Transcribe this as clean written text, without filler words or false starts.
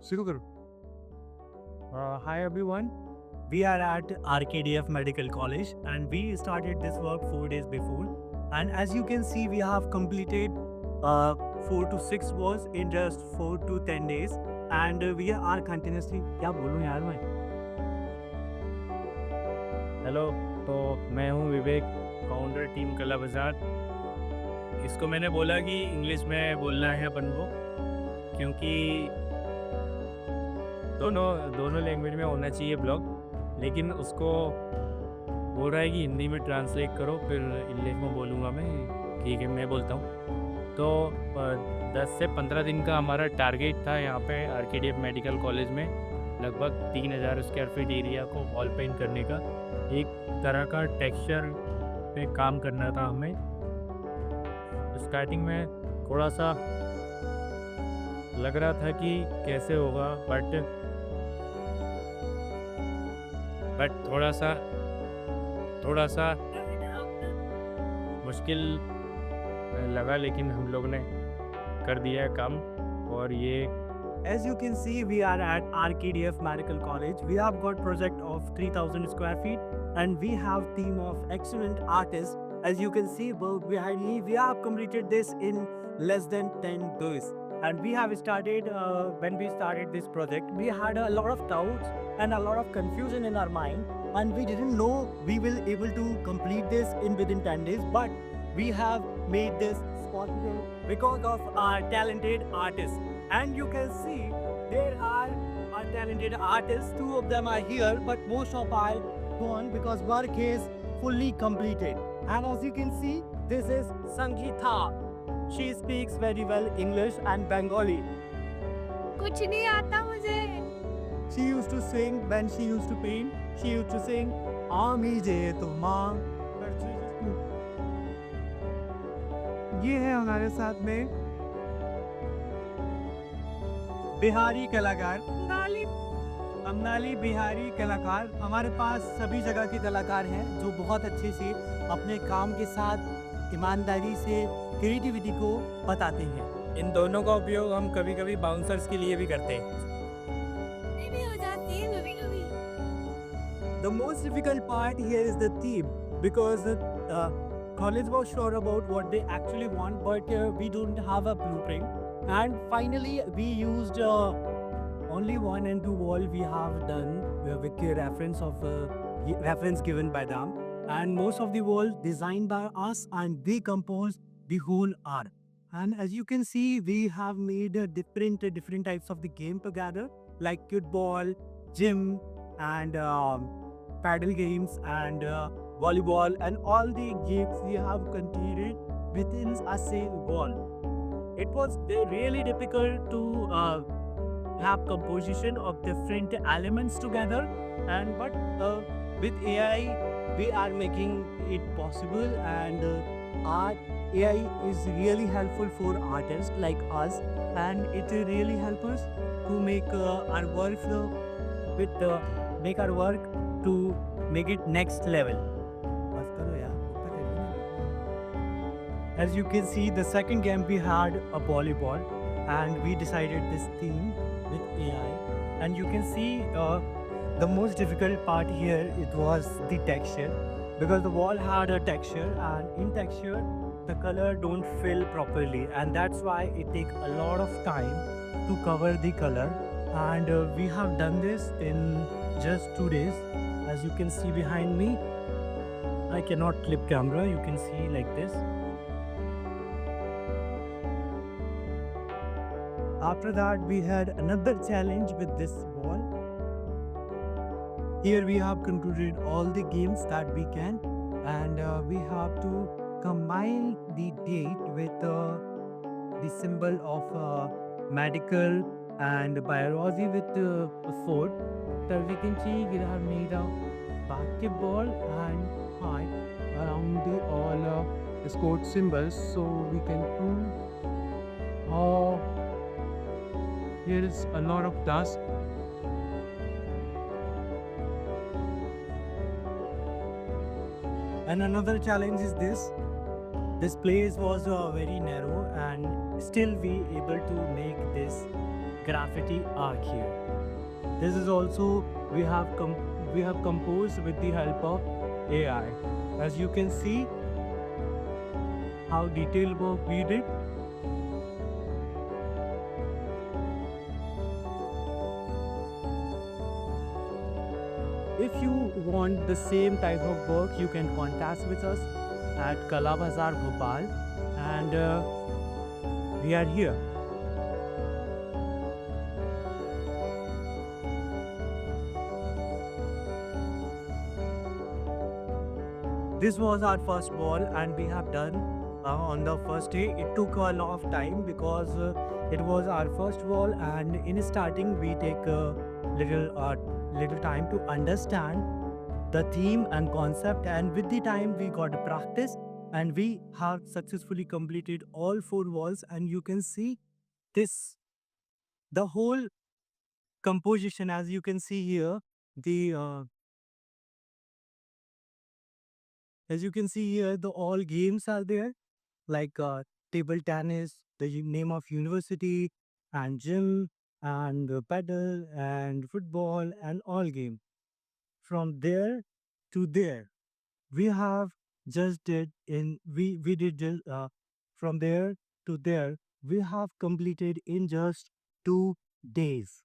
शुरू करो। Hi everyone. We are at RKDF Medical College and we started this work 4 days before. And as you can see, we have completed 4 to 6 walls in just 4 to 10 days. And we are continuously. क्या बोलूं यार मैं? Hello. तो मैं हूँ विवेक, founder team कला बाजार। इसको मैंने बोला कि इंग्लिश में बोलना है अपन को, क्योंकि दोनों दोनों लैंग्वेज में होना चाहिए ब्लॉग, लेकिन उसको बोल रहा है कि हिंदी में ट्रांसलेट करो, फिर इंग्लिश में बोलूँगा मैं। ठीक है, मैं बोलता हूँ। तो 10 से 15 दिन का हमारा टारगेट था यहाँ पे आरकेडीएफ मेडिकल कॉलेज में, लगभग 3000 स्क्वायर फीट एरिया को वॉल पेंट करने का, एक तरह का टेक्सचर पे काम करना था हमें। स्टार्टिंग में थोड़ा सा लग रहा था कि कैसे होगा, बट थोड़ा सा मुश्किल लगा, लेकिन हम लोग ने कर दिया है काम। और ये As you can see, we are at RKDF Medical College. We have got project of 3000 square feet and we have team of excellent artists. As you can see behind me, we have completed this in less than 10 days. And we have started, when we started this project, we had a lot of doubts and a lot of confusion in our mind. And we didn't know we will able to complete this in within 10 days. But we have made this possible because of our talented artists. And you can see there are our talented artists. 2 of them are here, but most of are gone because work is fully completed. And as you can see, this is Sangeeta. She speaks very well English and Bengali. कुछ नहीं आता मुझे। She used to sing when she used to paint. She used to sing Ami Je Tuma. ये है हमारे साथ में बिहारी कलाकार अमनाली बिहारी कलाकार। हमारे पास सभी जगह के कलाकार हैं जो बहुत अच्छे से अपने काम के साथ ईमानदारी से क्रिएटिविटी को बताते हैं। इन दोनों का उपयोग हम कभी कभी बाउंसर्स के लिए भी करते हैं। नहीं भी हो जाती है कभी कभी। The most difficult part here is the theme because college was sure about what they actually want, but we don't have a blueprint. And finally, we used only 1 and 2 wall we have done with the reference given by them, and most of the wall designed by us, and they composed the whole art. And as you can see, we have made different types of the game together, like football, gym, and paddle games, and volleyball, and all the games we have continued within a same wall. It was really difficult to have composition of different elements together, and but with AI we are making it possible. And art AI is really helpful for artists like us, and it really helps us to make our work make our work to make it next level. बस करो यार, ऊपर करिए ना। As you can see, the second game we had a volleyball, and we decided this theme with AI. And you can see the most difficult part here, it was the texture, because the wall had a texture, and in texture the color don't fill properly, and that's why it take a lot of time to cover the color. And we have done this in just 2 days. As you can see behind me, I cannot clip camera, you can see like this. After that, we had another challenge with this wall. Here we have concluded all the games that we can, and we have to combine the date with the symbol of medical and biology with food. So we can see we have made a basketball and heart around the all sport symbols, so we can prove how here is a lot of dust. And another challenge is this. This place was very narrow, and still we able to make this graffiti arc here. This is also we have composed with the help of AI. As you can see how detailed work we did. If you want the same type of work, you can contact with us at Kala Bazaar Bhopal, and we are here. This was our first wall, and we have done on the first day. It took a lot of time because it was our first wall, and in starting we take a little time to understand the theme and concept, and with the time we got practice, and we have successfully completed all four walls, and you can see this the whole composition. As you can see here, the as you can see here, the all games are there, like table tennis, the name of university, and gym, and paddle, and football, and all game. From there to there, we have just did in we did just, from there to there, we have completed in just 2 days.